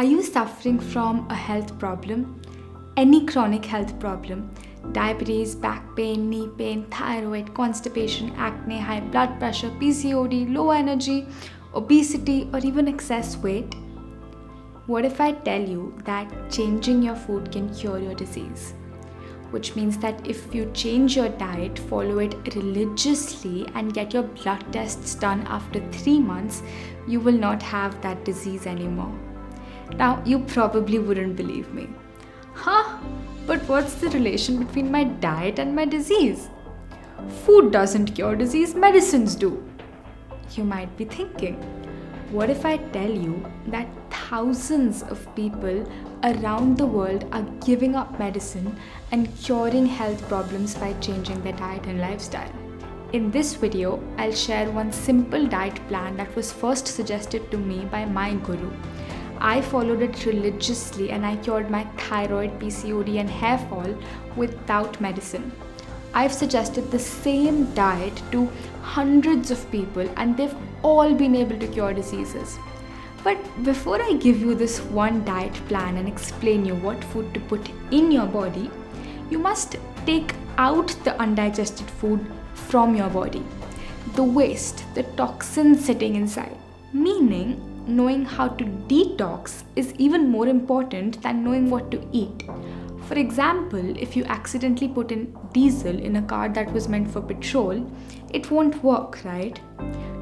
Are you suffering from a health problem? Any chronic health problem? Diabetes, back pain, knee pain, thyroid, constipation, acne, high blood pressure, PCOD, low energy, obesity, or even excess weight? What if I tell you that changing your food can cure your disease? Which means that if you change your diet, follow it religiously, and get your blood tests done after 3 months, you will not have that disease anymore. Now, you probably wouldn't believe me. Huh? But what's the relation between my diet and my disease? Food doesn't cure disease, medicines do. You might be thinking, what if I tell you that thousands of people around the world are giving up medicine and curing health problems by changing their diet and lifestyle? In this video, I'll share one simple diet plan that was first suggested to me by my guru. I followed it religiously and I cured my thyroid, PCOD and hair fall without medicine. I've suggested the same diet to hundreds of people and they've all been able to cure diseases. But before I give you this one diet plan and explain you what food to put in your body, you must take out the undigested food from your body. The waste, the toxins sitting inside. Meaning, knowing how to detox is even more important than knowing what to eat. For example, if you accidentally put in diesel in a car that was meant for petrol, it won't work, right?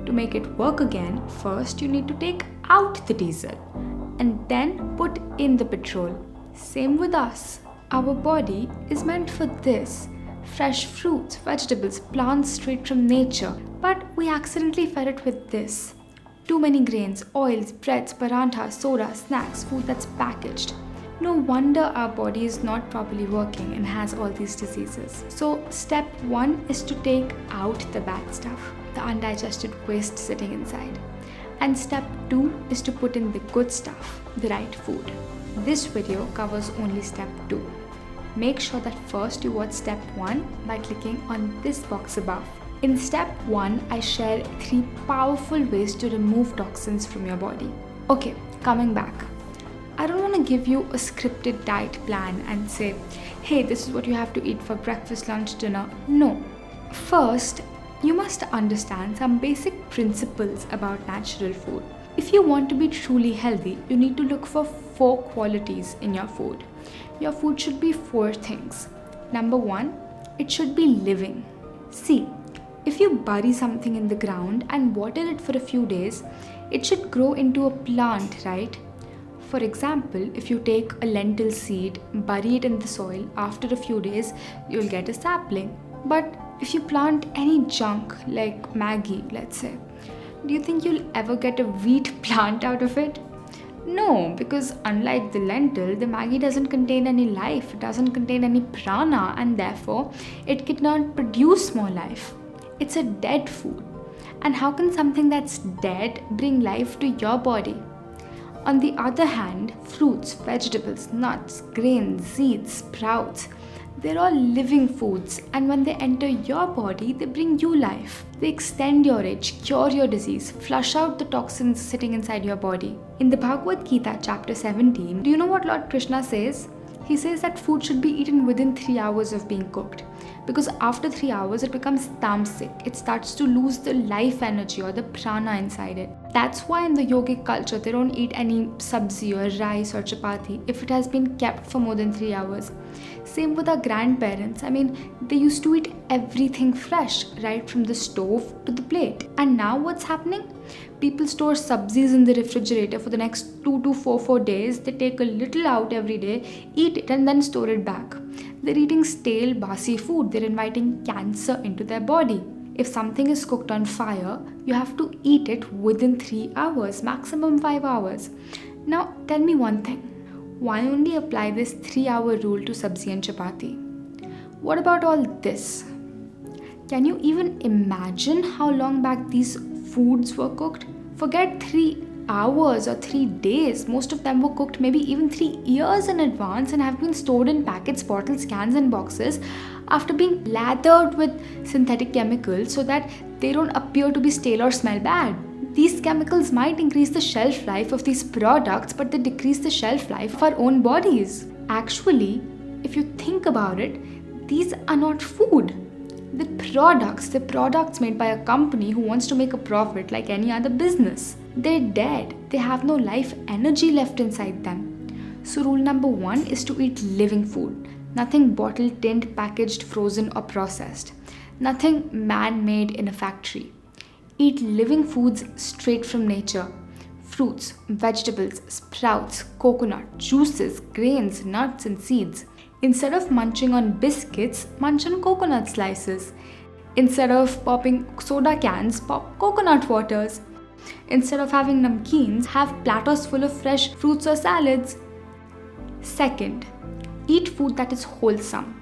To make it work again, first you need to take out the diesel and then put in the petrol. Same with us. Our body is meant for this. Fresh fruits, vegetables, plants straight from nature. But we accidentally fed it with this. Too many grains, oils, breads, paranthas, soda, snacks, food that's packaged. No wonder our body is not properly working and has all these diseases. So step 1 is to take out the bad stuff, the undigested waste sitting inside. And step 2 is to put in the good stuff, the right food. This video covers only step 2. Make sure that first you watch step 1 by clicking on this box above. In step 1, I share 3 powerful ways to remove toxins from your body. Okay, coming back. I don't want to give you a scripted diet plan and say, hey, this is what you have to eat for breakfast, lunch, dinner. No. First, you must understand some basic principles about natural food. If you want to be truly healthy, you need to look for 4 qualities in your food. Your food should be 4 things. Number 1, it should be living. See, if you bury something in the ground and water it for a few days, it should grow into a plant, right? For example, if you take a lentil seed, bury it in the soil, after a few days, you'll get a sapling. But if you plant any junk like Maggi, let's say, do you think you'll ever get a wheat plant out of it? No, because unlike the lentil, the Maggi doesn't contain any life, it doesn't contain any prana, and therefore it cannot produce more life. It's a dead food. And how can something that's dead bring life to your body? On the other hand, fruits, vegetables, nuts, grains, seeds, sprouts, they're all living foods, and when they enter your body, they bring you life. They extend your age, cure your disease, flush out the toxins sitting inside your body. In the Bhagavad Gita, chapter 17, do you know what Lord Krishna says? He says that food should be eaten within 3 hours of being cooked. Because after 3 hours, it becomes tamasic. It starts to lose the life energy or the prana inside it. That's why in the yogic culture, they don't eat any sabzi or rice or chapati if it has been kept for more than 3 hours. Same with our grandparents. They used to eat everything fresh, right from the stove to the plate. And now what's happening? People store sabzis in the refrigerator for the next 2 to 4 days. They take a little out every day, eat it and then store it back. They're eating stale, basi food. They're inviting cancer into their body. If something is cooked on fire, you have to eat it within 3 hours, maximum 5 hours. Now, tell me one thing. Why only apply this 3-hour rule to sabzi and chapati? What about all this? Can you even imagine how long back these foods were cooked? Forget 3 hours or 3 days. Most of them were cooked maybe even 3 years in advance and have been stored in packets, bottles, cans and boxes after being lathered with synthetic chemicals so that they don't appear to be stale or smell bad. These chemicals might increase the shelf life of these products, but they decrease the shelf life of our own bodies. Actually, if you think about it, these are not food. The products made by a company who wants to make a profit like any other business. They're dead. They have no life energy left inside them. So rule number 1 is to eat living food. Nothing bottled, tinned, packaged, frozen or processed. Nothing man-made in a factory. Eat living foods straight from nature. Fruits, vegetables, sprouts, coconut, juices, grains, nuts and seeds. Instead of munching on biscuits, munch on coconut slices. Instead of popping soda cans, pop coconut waters. Instead of having namkeens, have platters full of fresh fruits or salads. Second, eat food that is wholesome.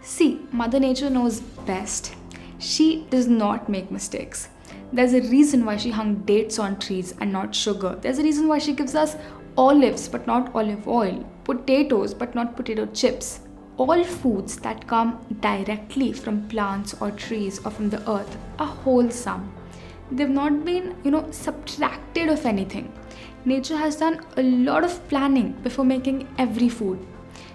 See, Mother Nature knows best. She does not make mistakes. There's a reason why she hung dates on trees and not sugar. There's a reason why she gives us olives but not olive oil, potatoes but not potato chips. All foods that come directly from plants or trees or from the earth are wholesome. They've not been, subtracted of anything. Nature has done a lot of planning before making every food.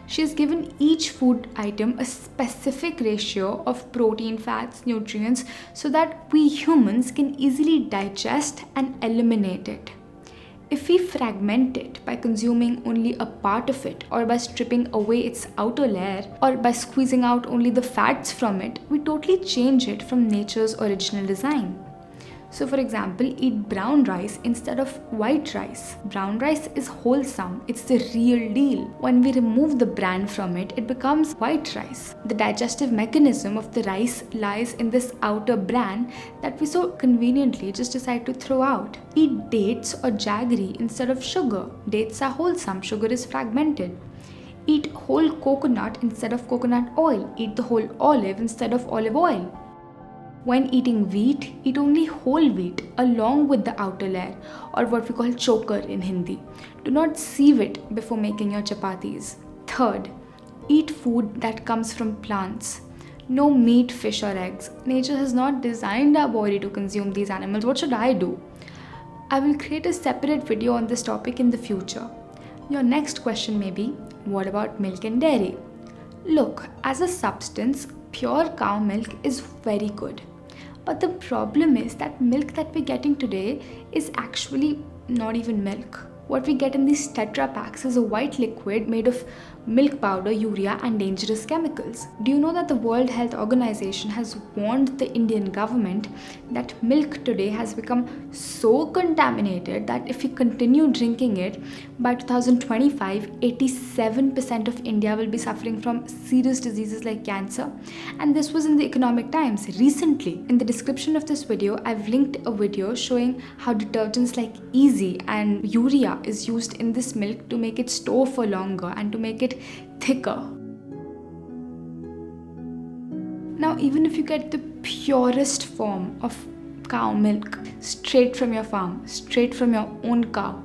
She has given each food item a specific ratio of protein, fats, nutrients so that we humans can easily digest and eliminate it. If we fragment it by consuming only a part of it, or by stripping away its outer layer, or by squeezing out only the fats from it, we totally change it from nature's original design. So for example, eat brown rice instead of white rice. Brown rice is wholesome, it's the real deal. When we remove the bran from it, it becomes white rice. The digestive mechanism of the rice lies in this outer bran that we so conveniently just decide to throw out. Eat dates or jaggery instead of sugar. Dates are wholesome, sugar is fragmented. Eat whole coconut instead of coconut oil. Eat the whole olive instead of olive oil. When eating wheat, eat only whole wheat along with the outer layer, or what we call chokar in Hindi. Do not sieve it before making your chapatis. Third, eat food that comes from plants. No meat, fish or eggs. Nature has not designed our body to consume these animals. What should I do? I will create a separate video on this topic in the future. Your next question may be, what about milk and dairy? Look, as a substance, pure cow milk is very good. But the problem is that milk that we're getting today is actually not even milk. What we get in these Tetra packs is a white liquid made of milk powder, urea and dangerous chemicals. Do you know that the World Health Organization has warned the Indian government that milk today has become so contaminated that if we continue drinking it, by 2025, 87% of India will be suffering from serious diseases like cancer. And this was in the Economic Times recently. In the description of this video, I've linked a video showing how detergents like Easy and urea is used in this milk to make it store for longer and to make it thicker. Now, even if you get the purest form of cow milk straight from your farm, straight from your own cow,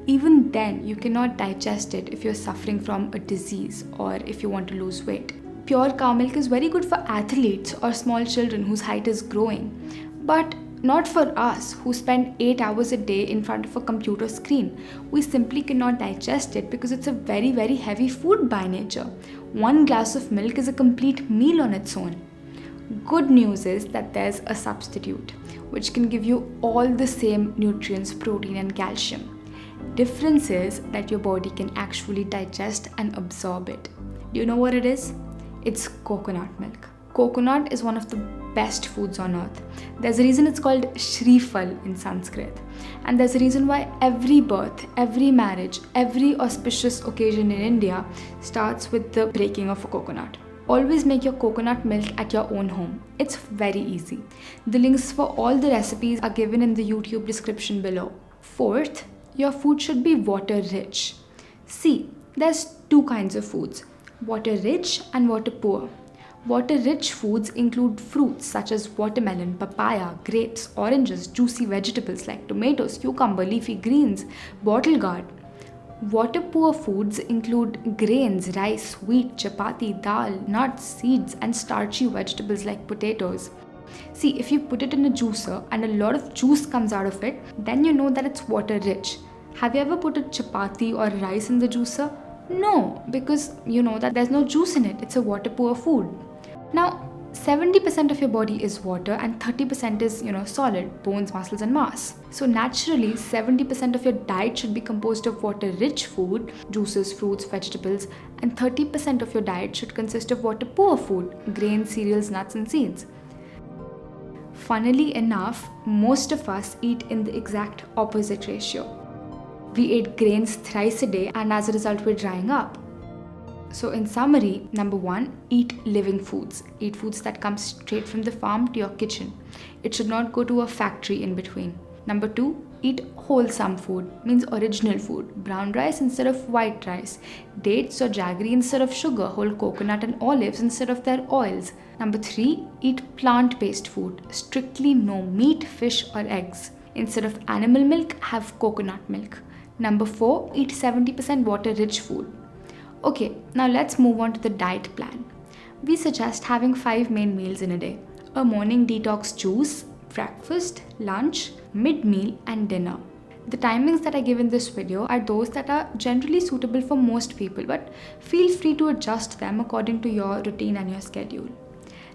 even then you cannot digest it if you're suffering from a disease or if you want to lose weight. Pure cow milk is very good for athletes or small children whose height is growing, but not for us who spend 8 hours a day in front of a computer screen. We simply cannot digest it because it's a very, very heavy food by nature. One glass of milk is a complete meal on its own. Good news is that there's a substitute which can give you all the same nutrients, protein and calcium. Difference is that your body can actually digest and absorb it. Do you know what it is? It's coconut milk. Coconut is one of the best foods on earth. There's a reason it's called Shreefal in Sanskrit. And there's a reason why every birth, every marriage, every auspicious occasion in India starts with the breaking of a coconut. Always make your coconut milk at your own home. It's very easy. The links for all the recipes are given in the YouTube description below. Fourth, your food should be water rich. See, there's two kinds of foods, water rich and water poor. Water-rich foods include fruits such as watermelon, papaya, grapes, oranges, juicy vegetables like tomatoes, cucumber, leafy greens, bottle gourd. Water-poor foods include grains, rice, wheat, chapati, dal, nuts, seeds, and starchy vegetables like potatoes. See, if you put it in a juicer and a lot of juice comes out of it, then you know that it's water rich. Have you ever put a chapati or rice in the juicer? No, because you know that there's no juice in it. It's a water poor food. Now, 70% of your body is water and 30% is, solid, bones, muscles and mass. So naturally, 70% of your diet should be composed of water-rich food, juices, fruits, vegetables, and 30% of your diet should consist of water-poor food, grains, cereals, nuts and seeds. Funnily enough, most of us eat in the exact opposite ratio. We eat grains thrice a day and as a result we're drying up. So in summary, number 1, eat living foods. Eat foods that come straight from the farm to your kitchen. It should not go to a factory in between. Number 2, eat wholesome food, means original food. Brown rice instead of white rice. Dates or jaggery instead of sugar. Whole coconut and olives instead of their oils. Number 3, eat plant-based food. Strictly no meat, fish or eggs. Instead of animal milk, have coconut milk. Number 4, eat 70% water-rich food. Okay, now let's move on to the diet plan. We suggest having 5 main meals in a day. A morning detox juice, breakfast, lunch, mid-meal and dinner. The timings that I give in this video are those that are generally suitable for most people, but feel free to adjust them according to your routine and your schedule.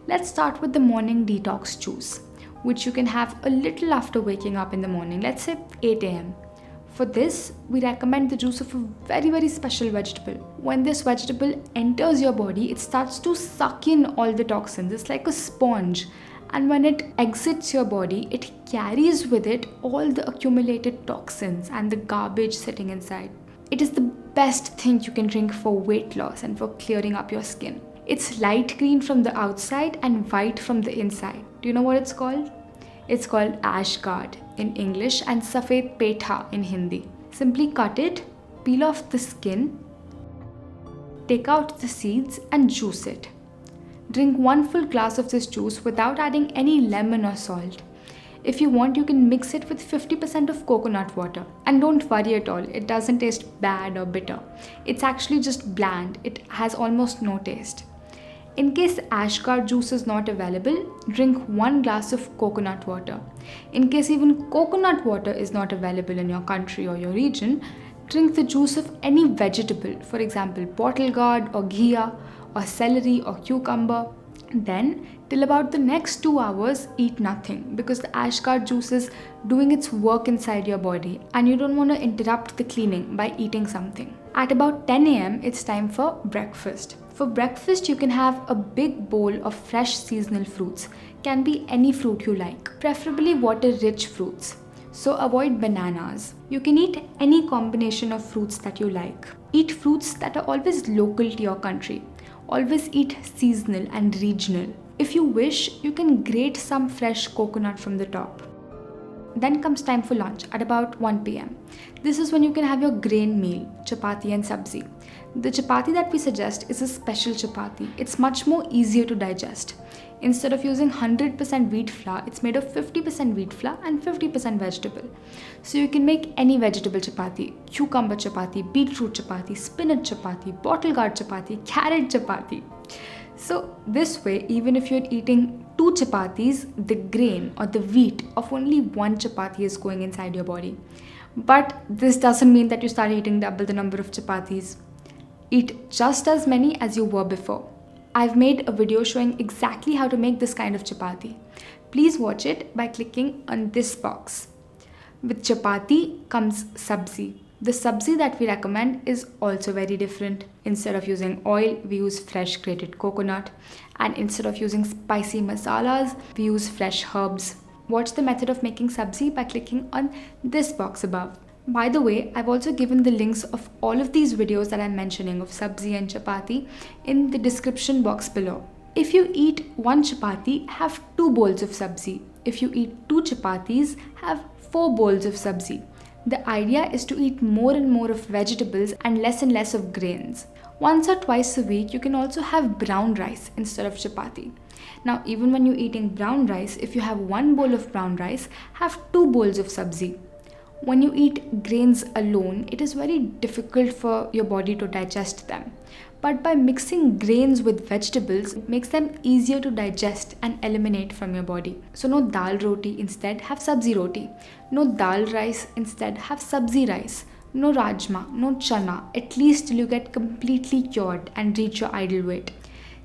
Let's start with the morning detox juice, which you can have a little after waking up in the morning, let's say 8 a.m. For this, we recommend the juice of a very, very special vegetable. When this vegetable enters your body, it starts to suck in all the toxins. It's like a sponge. And when it exits your body, it carries with it all the accumulated toxins and the garbage sitting inside. It is the best thing you can drink for weight loss and for clearing up your skin. It's light green from the outside and white from the inside. Do you know what it's called? It's called Ashgard in English and Safed Petha in Hindi. Simply cut it, peel off the skin, take out the seeds and juice it. Drink 1 full glass of this juice without adding any lemon or salt. If you want, you can mix it with 50% of coconut water. And don't worry at all, it doesn't taste bad or bitter. It's actually just bland. It has almost no taste. In case Ashgard juice is not available, drink 1 glass of coconut water. In case even coconut water is not available in your country or your region, drink the juice of any vegetable, for example, bottle gourd or ghea or celery or cucumber. Then, till about the next 2 hours, eat nothing because the Ashgard juice is doing its work inside your body and you don't want to interrupt the cleaning by eating something. At about 10 a.m., it's time for breakfast. For breakfast, you can have a big bowl of fresh seasonal fruits. Can be any fruit you like, preferably water-rich fruits. So avoid bananas. You can eat any combination of fruits that you like. Eat fruits that are always local to your country. Always eat seasonal and regional. If you wish, you can grate some fresh coconut from the top. Then comes time for lunch at about 1 p.m. This is when you can have your grain meal, chapati and sabzi. The chapati that we suggest is a special chapati. It's much more easier to digest. Instead of using 100% wheat flour, it's made of 50% wheat flour and 50% vegetable. So you can make any vegetable chapati, cucumber chapati, beetroot chapati, spinach chapati, bottle gourd chapati, carrot chapati. So this way, even if you're eating 2 chapatis, the grain or the wheat of only 1 chapati is going inside your body. But this doesn't mean that you start eating double the number of chapatis. Eat just as many as you were before. I've made a video showing exactly how to make this kind of chapati. Please watch it by clicking on this box. With chapati comes sabzi. The sabzi that we recommend is also very different. Instead of using oil, we use fresh grated coconut. And instead of using spicy masalas, we use fresh herbs. Watch the method of making sabzi by clicking on this box above. By the way, I've also given the links of all of these videos that I'm mentioning of sabzi and chapati in the description box below. If you eat 1 chapati, have 2 bowls of sabzi. If you eat 2 chapatis, have 4 bowls of sabzi. The idea is to eat more and more of vegetables and less of grains. Once or twice a week, you can also have brown rice instead of chapati. Now, even when you're eating brown rice, if you have 1 bowl of brown rice, have 2 bowls of sabzi. When you eat grains alone, it is very difficult for your body to digest them. But by mixing grains with vegetables, it makes them easier to digest and eliminate from your body. So no dal roti, instead have sabzi roti. No dal rice, instead have sabzi rice. No rajma, no chana, at least till you get completely cured and reach your ideal weight.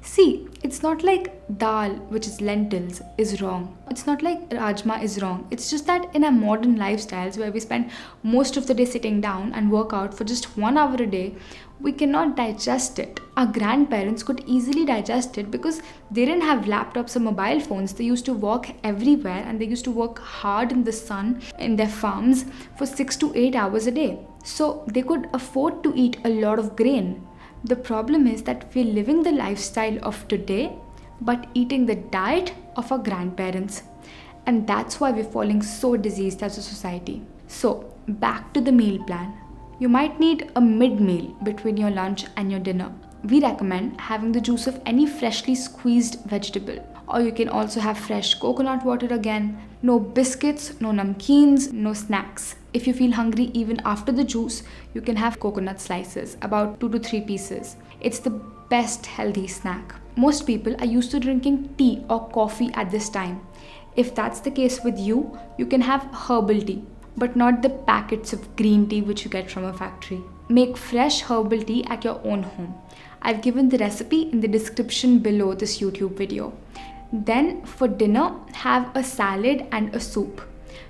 See, it's not like dal, which is lentils, is wrong. It's not like rajma is wrong. It's just that in our modern lifestyles where we spend most of the day sitting down and work out for just 1 hour a day, we cannot digest it. Our grandparents could easily digest it because they didn't have laptops or mobile phones. They used to walk everywhere and they used to work hard in the sun in their farms for 6 to 8 hours a day. So they could afford to eat a lot of grain. The problem is that we're living the lifestyle of today but eating the diet of our grandparents. And that's why we're falling so diseased as a society. So, back to the meal plan. You might need a mid-meal between your lunch and your dinner. We recommend having the juice of any freshly squeezed vegetable. Or you can also have fresh coconut water again. No biscuits, no namkeens, no snacks. If you feel hungry even after the juice, you can have coconut slices, about 2 to 3 pieces. It's the best healthy snack. Most people are used to drinking tea or coffee at this time. If that's the case with you, you can have herbal tea, but not the packets of green tea which you get from a factory. Make fresh herbal tea at your own home. I've given the recipe in the description below this YouTube video. Then for dinner, have a salad and a soup.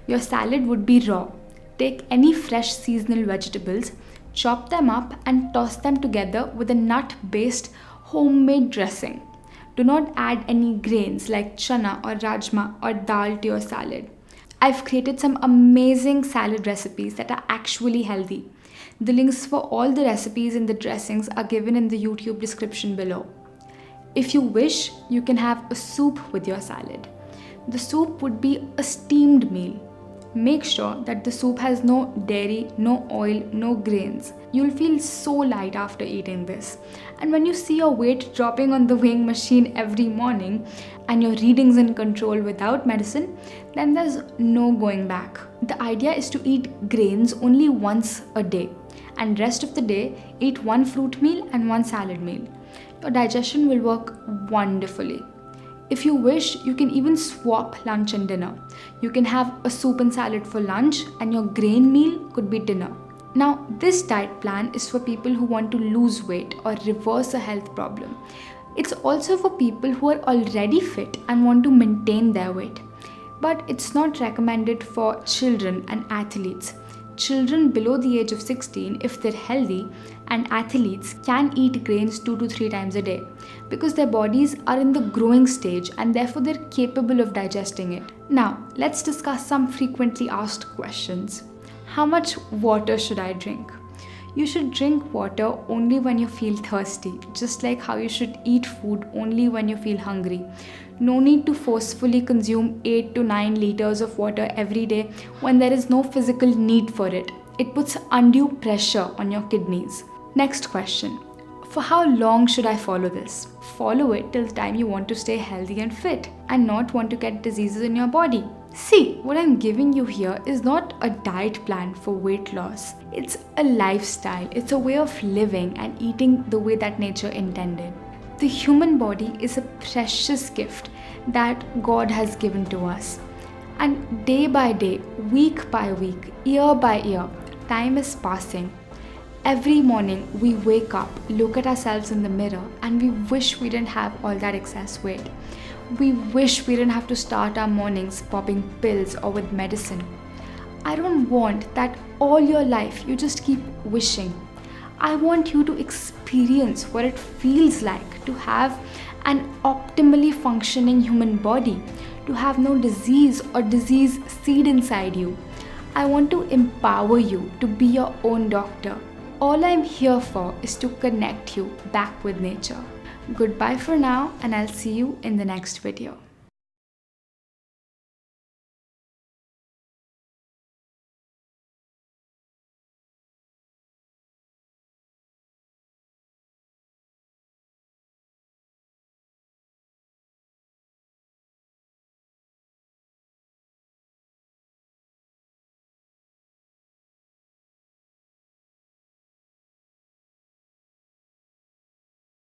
Your salad would be raw. Take any fresh seasonal vegetables, chop them up and toss them together with a nut-based homemade dressing. Do not add any grains like chana or rajma or dal to your salad. I've created some amazing salad recipes that are actually healthy. The links for all the recipes and the dressings are given in the YouTube description below. If you wish, you can have a soup with your salad. The soup would be a steamed meal. Make sure that the soup has no dairy, no oil, no grains. You'll feel so light after eating this. And when you see your weight dropping on the weighing machine every morning and your readings in control without medicine, then there's no going back. The idea is to eat grains only once a day, and rest of the day eat 1 fruit meal and 1 salad meal. Your digestion will work wonderfully. If you wish, you can even swap lunch and dinner. You can have a soup and salad for lunch and your grain meal could be dinner. Now, this diet plan is for people who want to lose weight or reverse a health problem. It's also for people who are already fit and want to maintain their weight. But it's not recommended for children and athletes. Children below the age of 16, if they're healthy, and athletes can eat grains 2 to 3 times a day because their bodies are in the growing stage and therefore they're capable of digesting it. Now, let's discuss some frequently asked questions. How much water should I drink? You should drink water only when you feel thirsty, just like how you should eat food only when you feel hungry. No need to forcefully consume 8 to 9 liters of water every day when there is no physical need for it. It puts undue pressure on your kidneys. Next question. For how long should I follow this? Follow it till the time you want to stay healthy and fit and not want to get diseases in your body. See, what I'm giving you here is not a diet plan for weight loss. It's a lifestyle. It's a way of living and eating the way that nature intended. The human body is a precious gift that God has given to us. And day by day, week by week, year by year, time is passing. Every morning we wake up, look at ourselves in the mirror, and we wish we didn't have all that excess weight. We wish we didn't have to start our mornings popping pills or with medicine. I don't want that all your life you just keep wishing. I want you to experience what it feels like to have an optimally functioning human body, to have no disease or disease seed inside you. I want to empower you to be your own doctor. All I'm here for is to connect you back with nature. Goodbye for now, and I'll see you in the next video.